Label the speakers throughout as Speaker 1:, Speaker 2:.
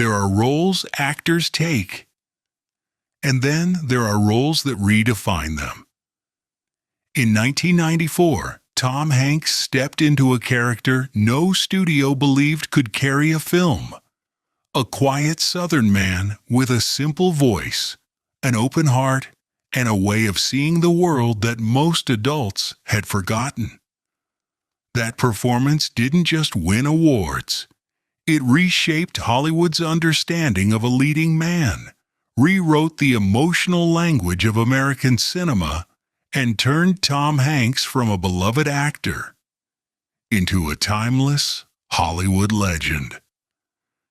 Speaker 1: There are roles actors take, and then there are roles that redefine them. In 1994, Tom Hanks stepped into a character no studio believed could carry a film. A quiet Southern man with a simple voice, an open heart, and a way of seeing the world that most adults had forgotten. That performance didn't just win awards. It reshaped Hollywood's understanding of a leading man, rewrote the emotional language of American cinema, and turned Tom Hanks from a beloved actor into a timeless Hollywood legend.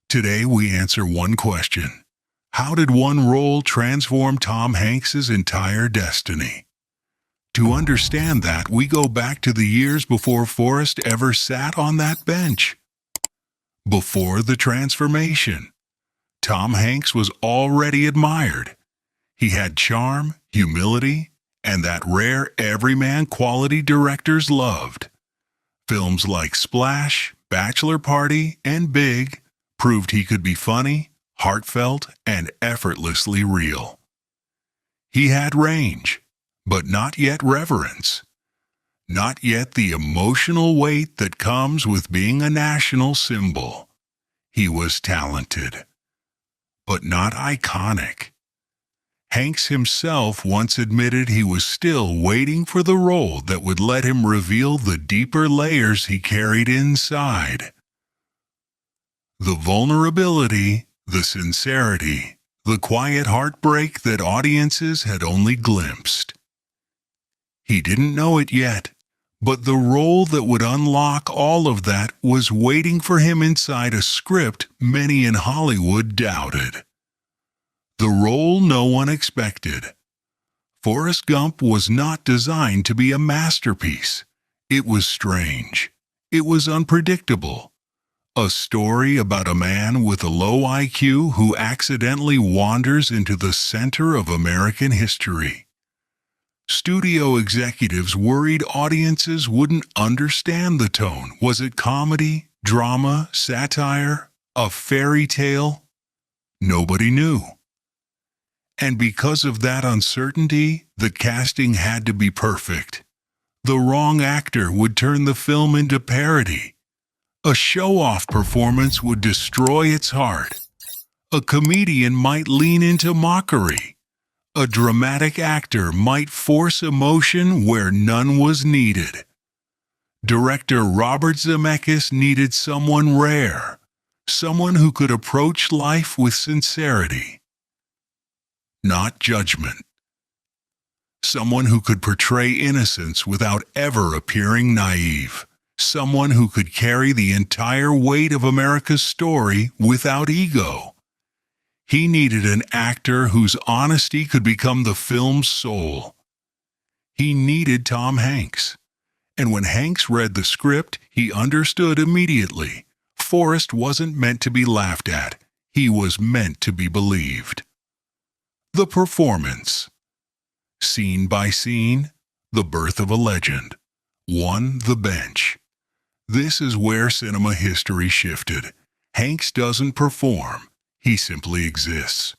Speaker 1: Today we answer one question. How did one role transform Tom Hanks's entire destiny? To understand that, we go back to the years before Forrest ever sat on that bench. Before the transformation, Tom Hanks was already admired. He had charm, humility, and that rare everyman quality directors loved. Films like Splash, Bachelor Party, and Big proved he could be funny, heartfelt, and effortlessly real. He had range, but not yet reverence. Not yet the emotional weight that comes with being a national symbol. He was talented, but not iconic. Hanks himself once admitted he was still waiting for the role that would let him reveal the deeper layers he carried inside. The vulnerability, the sincerity, the quiet heartbreak that audiences had only glimpsed. He didn't know it yet, but the role that would unlock all of that was waiting for him inside a script many in Hollywood doubted. The role no one expected. Forrest Gump was not designed to be a masterpiece. It was strange. It was unpredictable. A story about a man with a low IQ who accidentally wanders into the center of American history. Studio executives worried audiences wouldn't understand the tone. Was it comedy, drama, satire, a fairy tale? Nobody knew. And because of that uncertainty, the casting had to be perfect. The wrong actor would turn the film into parody. A show-off performance would destroy its heart. A comedian might lean into mockery. A dramatic actor might force emotion where none was needed. Director Robert Zemeckis needed someone rare, someone who could approach life with sincerity, not judgment. Someone who could portray innocence without ever appearing naive. Someone who could carry the entire weight of America's story without ego. He needed an actor whose honesty could become the film's soul. He needed Tom Hanks. And when Hanks read the script, he understood immediately. Forrest wasn't meant to be laughed at. He was meant to be believed. The performance. Scene by scene, the birth of a legend. One, the bench. This is where cinema history shifted. Hanks doesn't perform. He simply exists.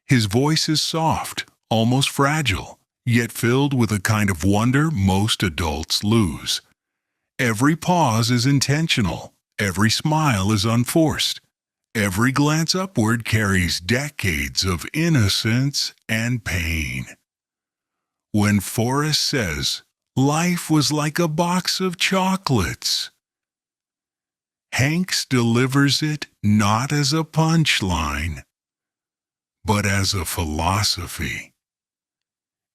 Speaker 1: His voice is soft, almost fragile, yet filled with a kind of wonder most adults lose. Every pause is intentional. Every smile is unforced. Every glance upward carries decades of innocence and pain. When Forrest says, "Life was like a box of chocolates," Hanks delivers it not as a punchline, but as a philosophy.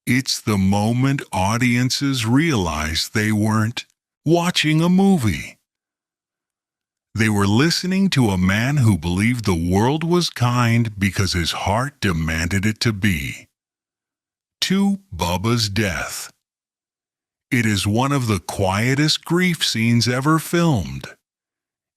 Speaker 1: It's the moment audiences realize they weren't watching a movie. They were listening to a man who believed the world was kind because his heart demanded it to be. To Bubba's death. It is one of the quietest grief scenes ever filmed.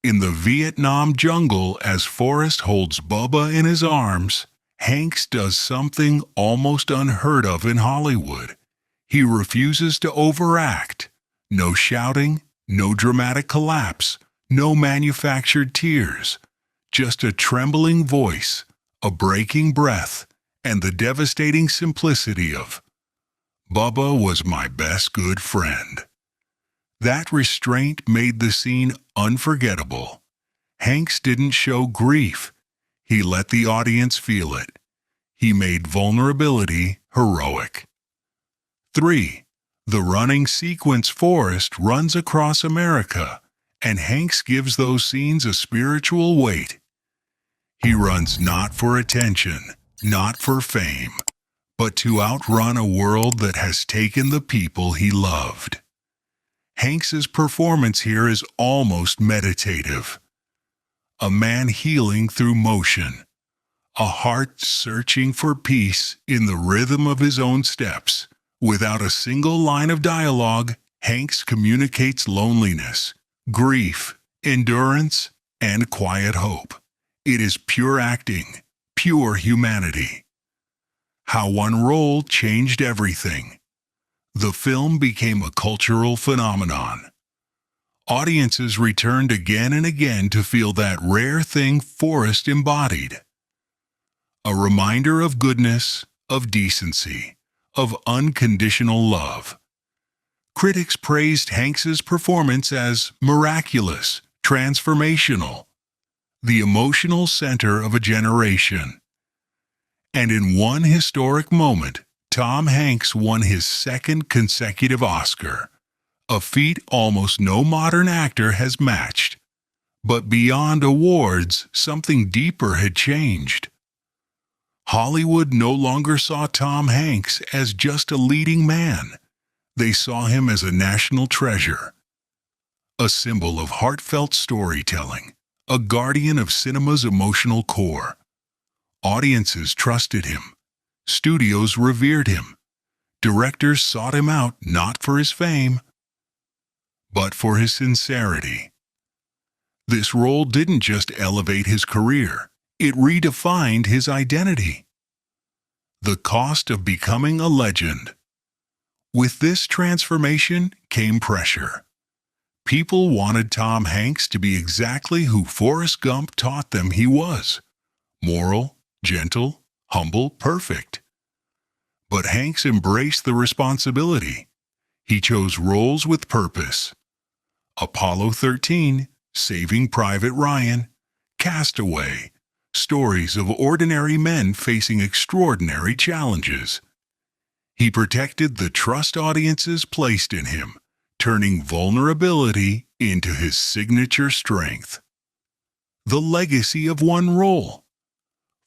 Speaker 1: In the Vietnam jungle, as Forrest holds Bubba in his arms, Hanks does something almost unheard of in Hollywood. He refuses to overact. No shouting, no dramatic collapse, no manufactured tears. just a trembling voice, a breaking breath, and the devastating simplicity of, "Bubba was my best good friend." That restraint made the scene unforgettable. Hanks didn't show grief. He let the audience feel it. He made vulnerability heroic. 3. The running sequence Forrest runs across America, and Hanks gives those scenes a spiritual weight. He runs not for attention, not for fame, but to outrun a world that has taken the people he loved. Hanks's performance here is almost meditative. A man healing through motion, a heart searching for peace in the rhythm of his own steps. Without a single line of dialogue, Hanks communicates loneliness, grief, endurance, and quiet hope. It is pure acting, pure humanity. How one role changed everything. The film became a cultural phenomenon. Audiences returned again and again to feel that rare thing Forrest embodied. A reminder of goodness, of decency, of unconditional love. Critics praised Hanks's performance as miraculous, transformational, the emotional center of a generation. And in one historic moment, Tom Hanks won his second consecutive Oscar, a feat almost no modern actor has matched. But beyond awards, something deeper had changed. Hollywood no longer saw Tom Hanks as just a leading man. They saw him as a national treasure, a symbol of heartfelt storytelling, a guardian of cinema's emotional core. Audiences trusted him. Studios revered him. Directors sought him out not for his fame, but for his sincerity. This role didn't just elevate his career, it redefined his identity. The cost of becoming a legend. With this transformation came pressure. People wanted Tom Hanks to be exactly who Forrest Gump taught them he was: moral, gentle, humble, perfect. But Hanks embraced the responsibility. He chose roles with purpose. Apollo 13, Saving Private Ryan, Castaway, stories of ordinary men facing extraordinary challenges. He protected the trust audiences placed in him, turning vulnerability into his signature strength. The legacy of one role.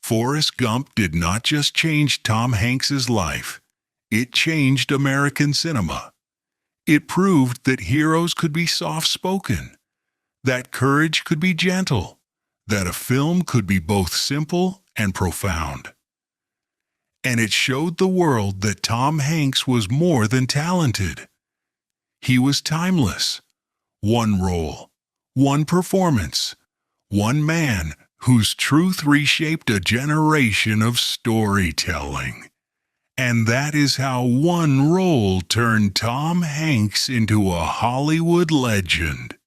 Speaker 1: Forrest Gump did not just change Tom Hanks's life, it changed American cinema. It proved that heroes could be soft-spoken, that courage could be gentle, that a film could be both simple and profound. And it showed the world that Tom Hanks was more than talented. He was timeless. One role, one performance, one man whose truth reshaped a generation of storytelling. And that is how one role turned Tom Hanks into a Hollywood legend.